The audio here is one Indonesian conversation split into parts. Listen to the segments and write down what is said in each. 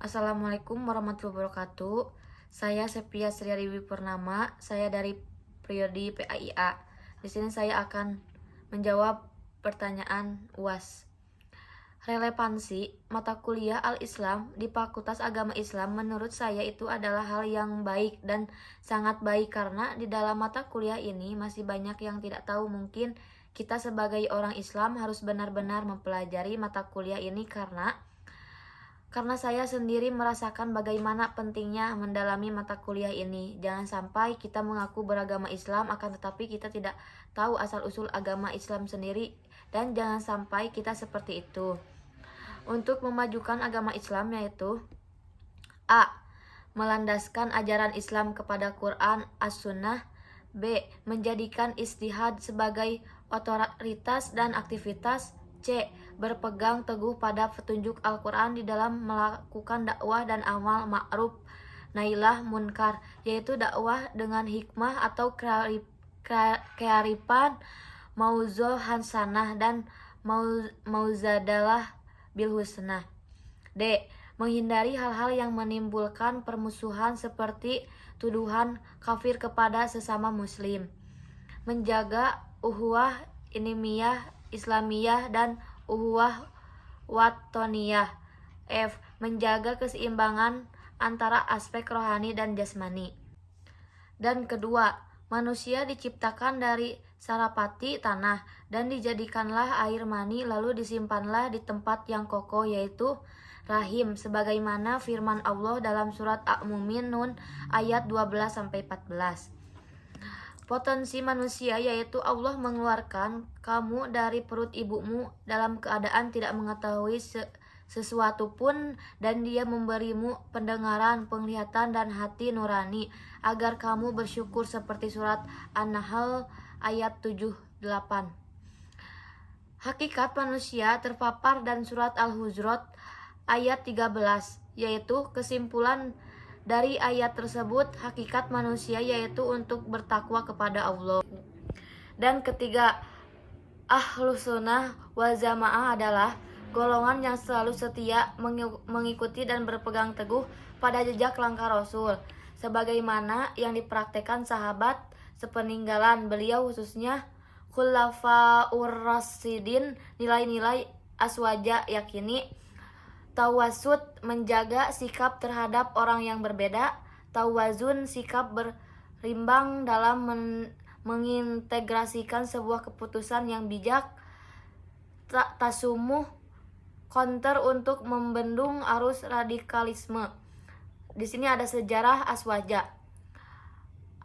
Assalamualaikum warahmatullahi wabarakatuh. Saya Sepia Sri Dewi Purnama. Saya dari Prodi PAIA. Di sini saya akan menjawab pertanyaan UAS. Relevansi mata kuliah Al-Islam di Fakultas Agama Islam menurut saya itu adalah hal yang baik dan sangat baik karena di dalam mata kuliah ini masih banyak yang tidak tahu. Mungkin kita sebagai orang Islam harus benar-benar mempelajari mata kuliah ini karena saya sendiri merasakan bagaimana pentingnya mendalami mata kuliah ini. Jangan sampai kita mengaku beragama Islam akan tetapi kita tidak tahu asal-usul agama Islam sendiri, dan jangan sampai kita seperti itu. Untuk memajukan agama Islam yaitu A. Melandaskan ajaran Islam kepada Quran As-Sunnah. B. Menjadikan ijtihad sebagai otoritas dan aktivitas. C. Berpegang teguh pada petunjuk Al-Quran di dalam melakukan dakwah dan amal ma'ruf nailah munkar, yaitu dakwah dengan hikmah atau kearifan, mauzo hasanah dan mauzadalah bil husnah. D. Menghindari hal-hal yang menimbulkan permusuhan seperti tuduhan kafir kepada sesama muslim. Menjaga uhuwah inimiyah Islamiyah dan uhuwah watoniyah. F. Menjaga keseimbangan antara aspek rohani dan jasmani. Dan kedua, manusia diciptakan dari sarapati tanah dan dijadikanlah air mani lalu disimpanlah di tempat yang kokoh yaitu rahim, sebagaimana firman Allah dalam surat Al-Mu'minun ayat 12-14. Potensi manusia yaitu Allah mengeluarkan kamu dari perut ibumu dalam keadaan tidak mengetahui sesuatu pun, dan Dia memberimu pendengaran, penglihatan, dan hati nurani agar kamu bersyukur seperti surat An-Nahl ayat 7-8. Hakikat manusia terpapar dan surat Al-Hujurat ayat 13, yaitu kesimpulan dari ayat tersebut hakikat manusia yaitu untuk bertakwa kepada Allah. Dan ketiga, Ahlus Sunnah wal Jamaah adalah golongan yang selalu setia mengikuti dan berpegang teguh pada jejak langkah Rasul, sebagaimana yang dipraktekkan sahabat sepeninggalan beliau, khususnya Khulafaur Rasyidin. Nilai-nilai aswaja yakini tawasud, menjaga sikap terhadap orang yang berbeda. Tawazun, sikap berimbang dalam mengintegrasikan sebuah keputusan yang bijak. Tasumuh, counter untuk membendung arus radikalisme. Di sini ada sejarah aswaja.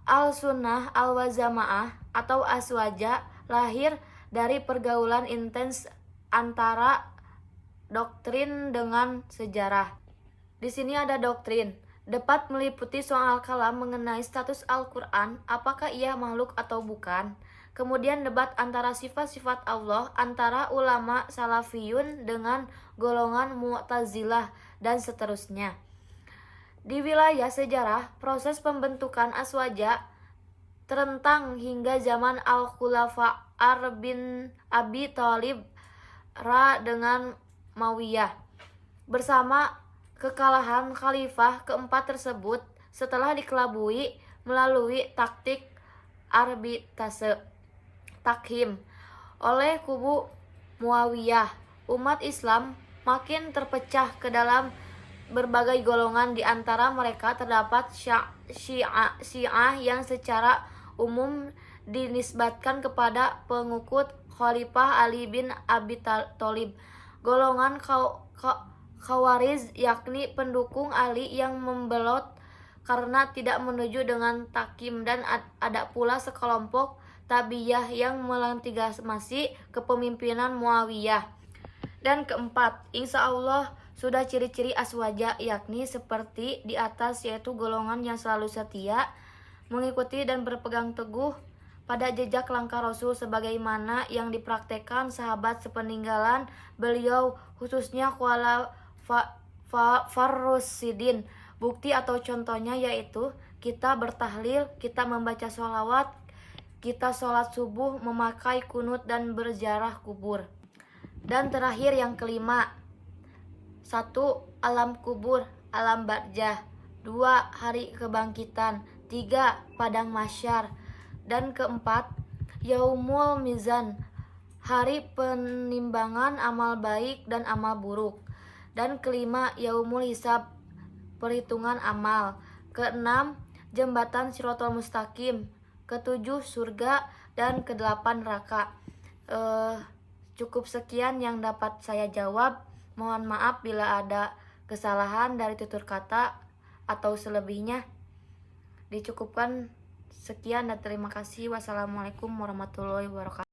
Al-Sunnah al-Wazamaah atau aswaja lahir dari pergaulan intens antara doktrin dengan sejarah. Di sini ada doktrin. Debat meliputi soal kalam mengenai status Al-Quran, apakah ia makhluk atau bukan. Kemudian debat antara sifat-sifat Allah antara ulama salafiyun dengan golongan Mu'tazilah dan seterusnya. Di wilayah sejarah, proses pembentukan aswaja terentang hingga zaman Al-Khulafa bin Abi Thalib dengan Mawiyah. Bersama kekalahan khalifah keempat tersebut setelah dikelabui melalui taktik arbitrase takhim oleh kubu Muawiyah, umat Islam makin terpecah ke dalam berbagai golongan. Di antara mereka terdapat Syiah yang secara umum dinisbatkan kepada pengikut Khalifah Ali bin Abi Thalib. Golongan Khawarij yakni pendukung Ali yang membelot karena tidak menuju dengan takim, dan ada pula sekelompok Tabiyah yang melegitimasi kepemimpinan Muawiyah. Dan keempat, insya Allah sudah ciri-ciri aswaja yakni seperti di atas, yaitu golongan yang selalu setia mengikuti dan berpegang teguh pada jejak langkah Rasul sebagaimana yang dipraktekkan sahabat sepeninggalan beliau, khususnya Farrosidin. Bukti atau contohnya yaitu kita bertahlil, kita membaca sholawat, kita sholat subuh, memakai kunut dan berziarah kubur. Dan terakhir yang kelima, 1. Alam kubur. alam barzah. 2. Hari kebangkitan. 3. Padang mahsyar. Dan keempat, yaumul mizan, hari penimbangan amal baik dan amal buruk. Dan kelima, yaumul hisab, perhitungan amal. Keenam, jembatan Shirathul Mustaqim. Ketujuh, surga. Dan kedelapan, neraka. Cukup sekian yang dapat saya jawab. Mohon maaf bila ada kesalahan dari tutur kata atau selebihnya. Dicukupkan sekian dan terima kasih. Wassalamualaikum warahmatullahi wabarakatuh.